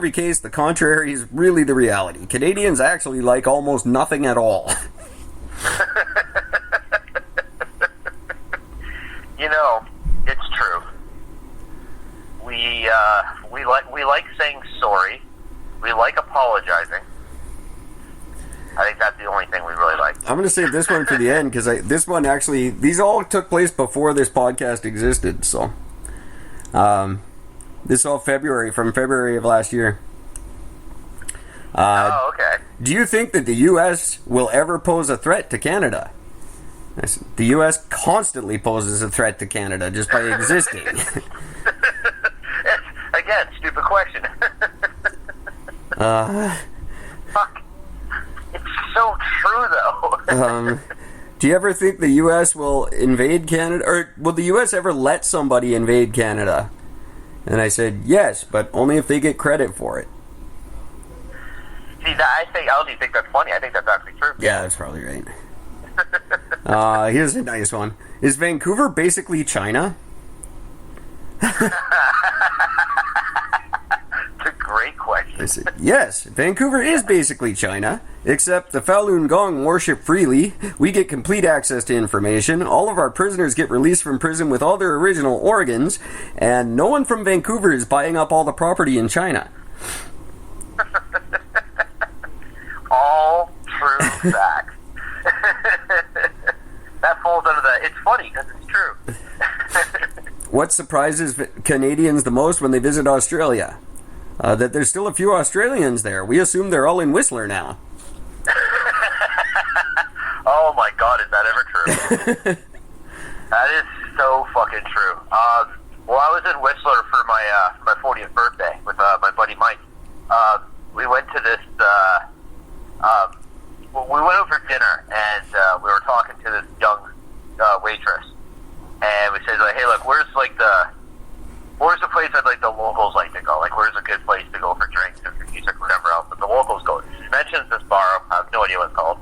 every case, the contrary is really the reality. Canadians actually like almost nothing at all. You know, it's true. We like saying sorry. We like apologizing. I think that's the only thing we really like. I'm going to save this one for the end, because this one actually, these all took place before this podcast existed, so. This is all from February of last year. Okay. Do you think that the U.S. will ever pose a threat to Canada? The U.S. constantly poses a threat to Canada just by existing. Again, stupid question. Fuck. It's so true, though. Do you ever think the U.S. will invade Canada? Or will the U.S. ever let somebody invade Canada? And I said, yes, but only if they get credit for it. See, I don't think that's funny. I think that's actually true. Yeah, that's probably right. Here's a nice one. Is Vancouver basically China? It's a great question. I said, yes, Vancouver is basically China, except the Falun Gong worship freely, we get complete access to information, all of our prisoners get released from prison with all their original organs, and no one from Vancouver is buying up all the property in China. All true facts. That falls under the, it's funny because it's true. What surprises Canadians the most when they visit Australia? That there's still a few Australians there. We assume they're all in Whistler now. Oh my God, is that ever true? That is so fucking true. Well, I was in Whistler for my 40th birthday with my buddy Mike. We went to this. We went over for dinner, and we were talking to this young waitress, and we said, like, "Hey, look, where's the place I'd like the locals like to go? Like, where's a good place to go for drinks and for music, or whatever else that the locals go?" She mentions this bar. I have no idea what it's called.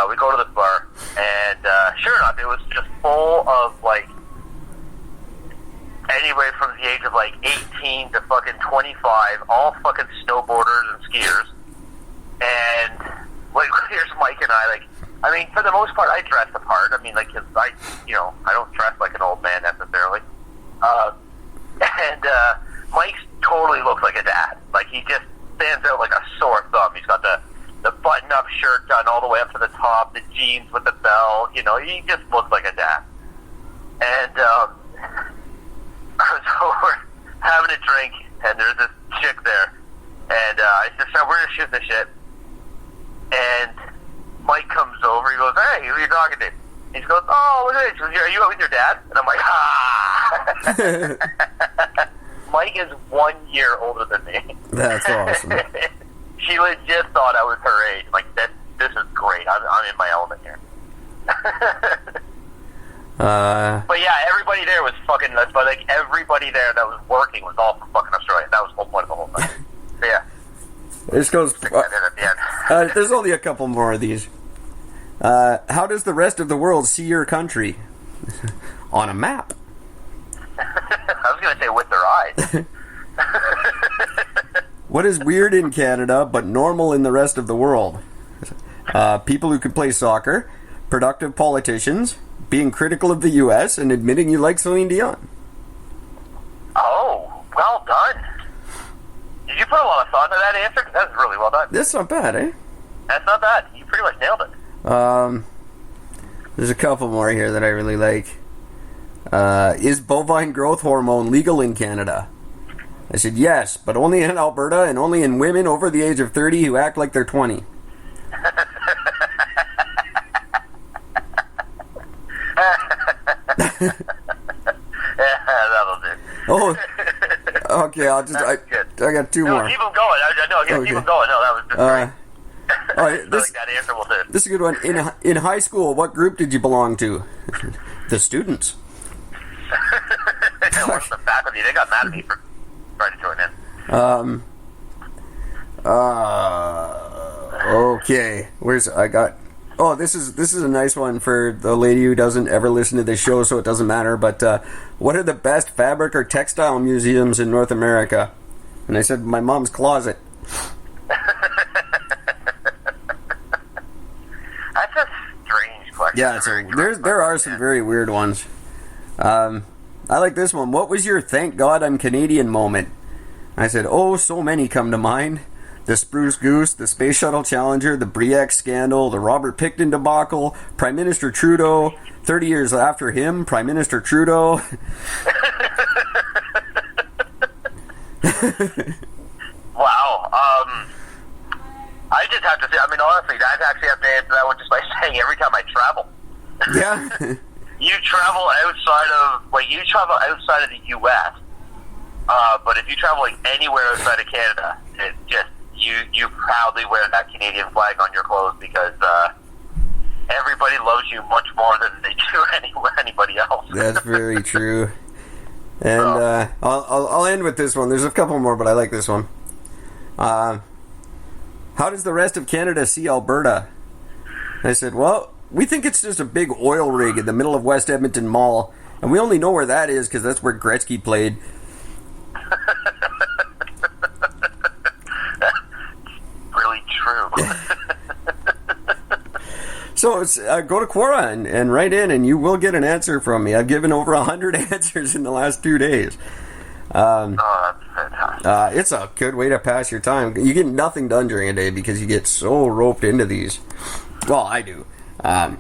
We go to this bar, and sure enough, it was just full of like anywhere from the age of like 18 to fucking 25, all fucking snowboarders and skiers. And like, here's Mike and I, like, I mean, for the most part, I dress the part. I mean, like, 'cause I don't dress like an old man necessarily. And Mike totally looks like a dad. Like, he just stands out like a sore thumb. He's got the button-up shirt done all the way up to the top, the jeans with the bell. You know, he just looks like a dad. And so we're having a drink, and there's this chick there. And I said, "So we're just shooting the shit." And Mike comes over. He goes, "Hey, who are you talking to?" He goes, "Oh, look at this. Are you with your dad?" And I'm like, "Ah." Mike is 1 year older than me. That's awesome. She legit thought I was her age. Like, this is great. I'm in my element here. But yeah, everybody there was fucking nuts. But like, everybody there that was working was all from fucking Australia. That was the whole point of the whole thing. So yeah. This goes. There's only a couple more of these. How does the rest of the world see your country? On a map. I was going to say with their eyes. What is weird in Canada but normal in the rest of the world? People who can play soccer, productive politicians, being critical of the U.S., and admitting you like Celine Dion. Oh, well done. Did you put a lot of thought into that answer? 'Cause that's really well done. That's not bad, eh? That's not bad. You pretty much nailed it. There's a couple more here that I really like. Is bovine growth hormone legal in Canada? I said yes, but only in Alberta and only in women over the age of 30 who act like they're 20. That'll do. Oh, okay. I got two more. Keep them going. Keep them going. No, that was just great. All right, this that answer will do. This is a good one. In high school, what group did you belong to? The students. The faculty, they got mad at me for trying to join in. Okay. This is a nice one for the lady who doesn't ever listen to this show, so it doesn't matter. But what are the best fabric or textile museums in North America? And I said, my mom's closet. That's a strange question. Yeah, there are some very weird ones. I like this one. What was your thank God I'm Canadian moment? I said, oh, so many come to mind. The Spruce Goose, the Space Shuttle Challenger, the Briac scandal, the Robert Picton debacle, Prime Minister Trudeau, 30 years after him, Prime Minister Trudeau. Wow. I just have to say, I mean, honestly, I actually have to answer that one just by saying every time I travel. Yeah. You travel outside of the U.S., but if you travel like anywhere outside of Canada, it just, you proudly wear that Canadian flag on your clothes because everybody loves you much more than they do anybody else. That's very true. And I'll end with this one. There's a couple more, but I like this one. How does the rest of Canada see Alberta? I said, well, we think it's just a big oil rig in the middle of West Edmonton Mall, and we only know where that is because that's where Gretzky played. Really true. So it's, go to Quora and write in, and you will get an answer from me. I've given over 100 answers in the last 2 days. Oh, that's fantastic. It's a good way to pass your time. You get nothing done during a day because you get so roped into these. Well, I do. Yeah.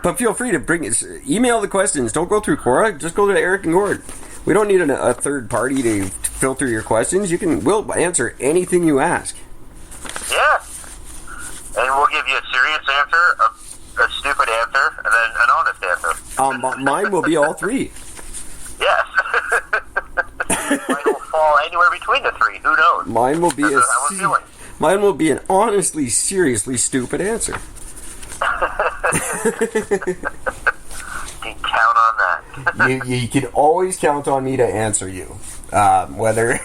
But feel free to email the questions. Don't go through Quora. Just go to Eric and Gord. We don't need a third party to filter your questions. We'll answer anything you ask. Yeah. And we'll give you a serious answer, a stupid answer, and then an honest answer. Mine will be all three. Yes. Mine will fall anywhere between the three. Who knows? Mine will be an honestly, seriously stupid answer. You can count on that. you can always count on me to answer you, whether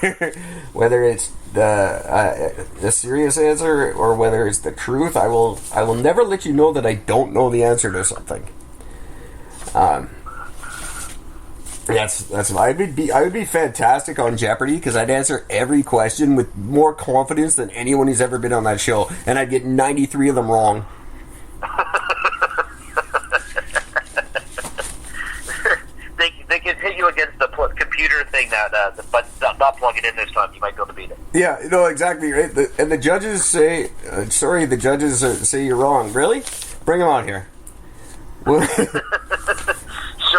it's the serious answer or whether it's the truth. I will never let you know that I don't know the answer to something. I would be fantastic on Jeopardy because I'd answer every question with more confidence than anyone who's ever been on that show, and I'd get 93 of them wrong. They can hit you against the computer thing but not plug it in this time. You might be able to beat it. Yeah, no, exactly right. And the judges say, the judges say you're wrong. Really? Bring them on here. Show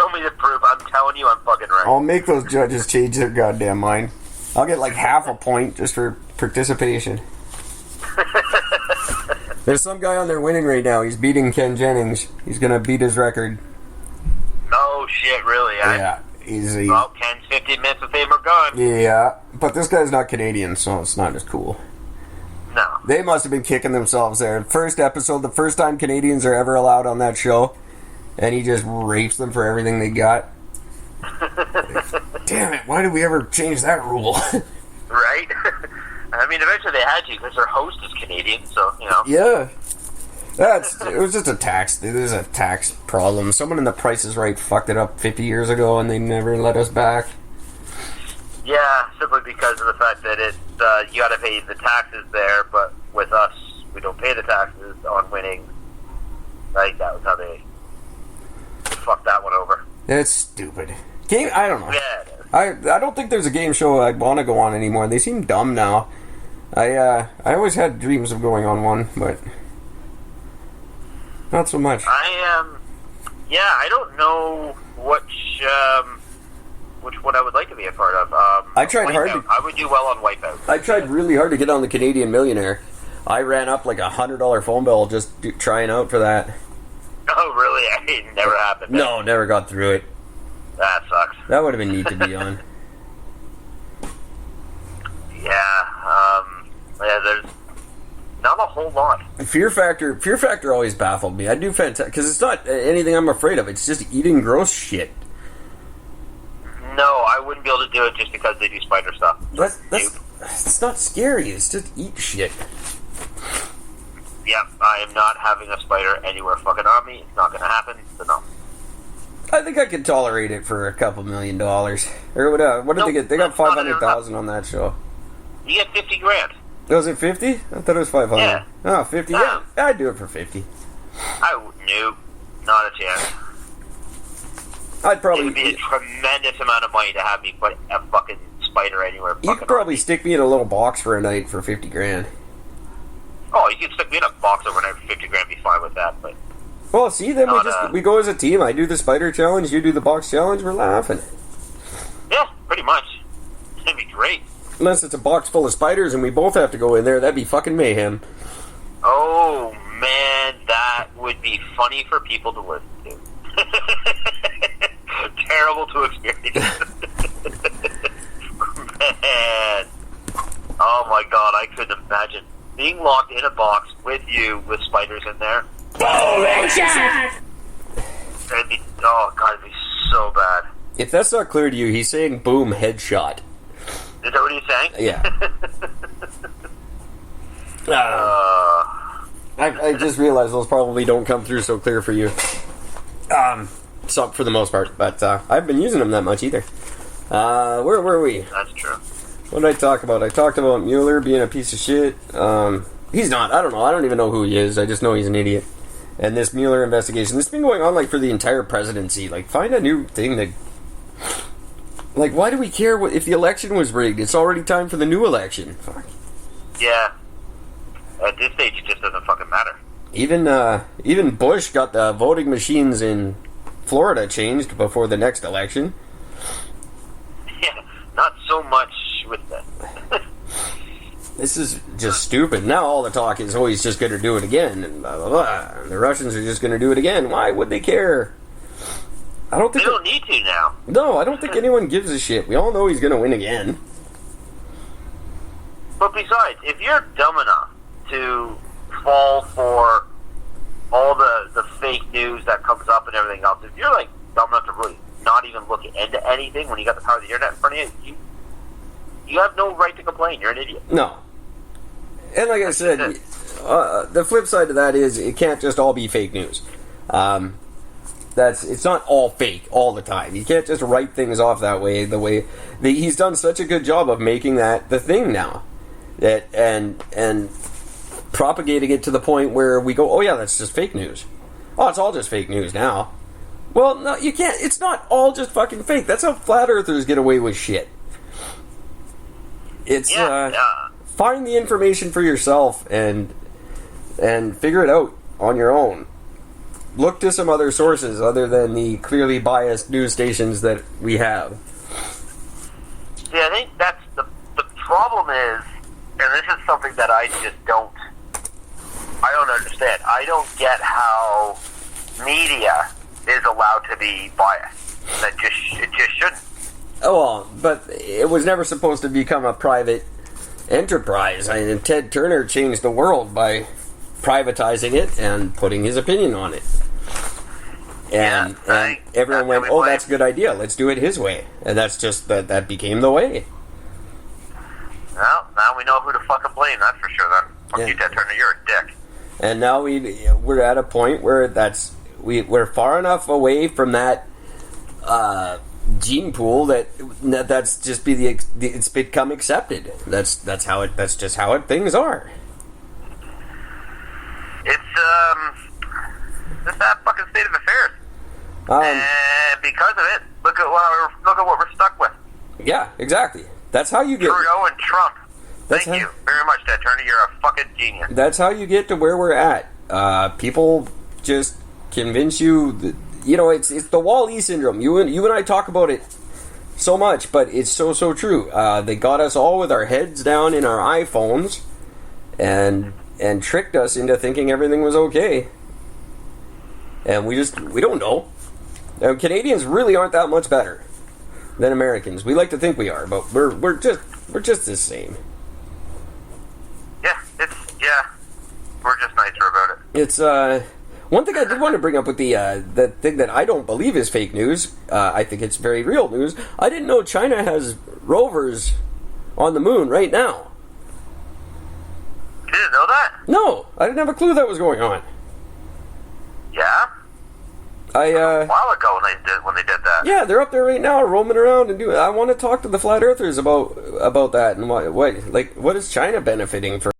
me the proof. I'm telling you, I'm fucking right. I'll make those judges change their goddamn mind. I'll get like half a point just for participation. There's some guy on there winning right now. He's beating Ken Jennings. He's gonna beat his record. Oh shit! Really? Yeah, easy. Well, Ken's 15 minutes of fame are gone. Yeah, but this guy's not Canadian, so it's not as cool. No. They must have been kicking themselves there. First episode, the first time Canadians are ever allowed on that show, and he just rapes them for everything they got. Damn it! Why did we ever change that rule? Right? I mean, eventually they had to because their host is Canadian, so you know. Yeah. It was just a tax. It was a tax problem. Someone in The Price is Right fucked it up 50 years ago, and they never let us back. Yeah, simply because of the fact that you got to pay the taxes there, but with us, we don't pay the taxes on winning. Like that was how they fucked that one over. It's stupid. I don't know. Yeah. I don't think there's a game show I'd want to go on anymore. They seem dumb now. I always had dreams of going on one, but not so much. I don't know which one I would like to be a part of. I tried hard. I would do well on Wipeout. I tried really hard to get on the Canadian Millionaire. I ran up like $100 phone bill just trying out for that. Oh, really? It never happened. No, never got through it. That sucks. That would have been neat to be on. There's not a whole lot. Fear Factor always baffled me. I do fantastic because it's not anything I'm afraid of. It's just eating gross shit. No, I wouldn't be able to do it just because they do spider stuff. It's not scary. It's just eat shit. Yep, I am not having a spider anywhere fucking on me. It's not going to happen, so no. I think I could tolerate it for $2 million. Or what did they get? They got $500,000 on that show. You get 50 grand. Was it 50? I thought it was 500. Yeah. Oh, 50? Yeah, I'd do it for 50. Nope. Not a chance. I'd probably... It would be a tremendous amount of money to have me put a fucking spider anywhere. You could probably stick me in a little box for a night for 50 grand. Oh, you could stick me in a box overnight for 50 grand, be fine with that, but... Well, see, then we go as a team. I do the spider challenge, you do the box challenge, we're laughing. Yeah, pretty much. It'd be great. Unless it's a box full of spiders and we both have to go in there, that'd be fucking mayhem. Oh, man, that would be funny for people to listen to. Terrible to experience. Man. Oh my god, I couldn't imagine being locked in a box with you with spiders in there. Holy shit! It'd be, oh god, it'd be so bad. If that's not clear to you, he's saying boom, headshot. Is that what he's saying? Yeah. I just realized those probably don't come through so clear for you. So for the most part, but I haven't been using them that much either. Where were we? That's true. What did I talk about? I talked about Mueller being a piece of shit. He's not. I don't know. I don't even know who he is. I just know he's an idiot. And this Mueller investigation, this has been going on like for the entire presidency. Like, find a new thing that... Like, why do we care if the election was rigged? It's already time for the new election. Fuck. Yeah. At this stage, it just doesn't fucking matter. Even Bush got the voting machines in Florida changed before the next election. Yeah, not so much with that. This is just stupid. Now all the talk is, oh, he's just going to do it again, and blah, blah, blah. The Russians are just going to do it again. Why would they care? I don't think they don't need to now. No, I don't think anyone gives a shit. We all know he's going to win again. But besides, if you're dumb enough to fall for all the fake news that comes up and everything else, if you're like dumb enough to really not even look into anything when you got the power of the internet in front of you, you have no right to complain. You're an idiot. No. And like I said, the flip side of that is it can't just all be fake news. It's not all fake all the time. You can't just write things off that way. He's done such a good job of making that the thing now, and propagating it to the point where we go, oh yeah, that's just fake news. Oh, it's all just fake news now. Well, no, you can't. It's not all just fucking fake. That's how flat earthers get away with shit. It's find the information for yourself and figure it out on your own. Look to some other sources other than the clearly biased news stations that we have. Yeah, I think that's the problem is, and this is something that I just don't understand. I don't get how media is allowed to be biased. It just shouldn't. Oh, well, but it was never supposed to become a private enterprise. I mean, Ted Turner changed the world by privatizing it and putting his opinion on it. And everyone went, oh, that's a good idea. Let's do it his way. And that's just, that became the way. Well, now we know who to fucking blame, that's for sure then. Fuck you, Ted Turner, you're a dick. And now we're at a point where we're far enough away from that gene pool that's just it's become accepted. That's just how things are. It's just that fucking state of affairs. And because of it, look at what we're stuck with. Yeah, exactly. That's how you get Trudeau and Trump. Thank you very much, Ted Turner. You're a fucking genius. That's how you get to where we're at. People just convince you that, it's the Wall-E syndrome. You and I talk about it so much, but it's so true. They got us all with our heads down in our iPhones and tricked us into thinking everything was okay. And we don't know. Now, Canadians really aren't that much better than Americans. We like to think we are, but we're just the same. Yeah, we're just nicer about it. It's one thing I did want to bring up with the thing that I don't believe is fake news. I think it's very real news. I didn't know China has rovers on the moon right now. You didn't know that? No, I didn't have a clue that was going on. Yeah? A while ago when they did that. Yeah, they're up there right now, roaming around and doing. I want to talk to the flat earthers about that and what is China benefiting from?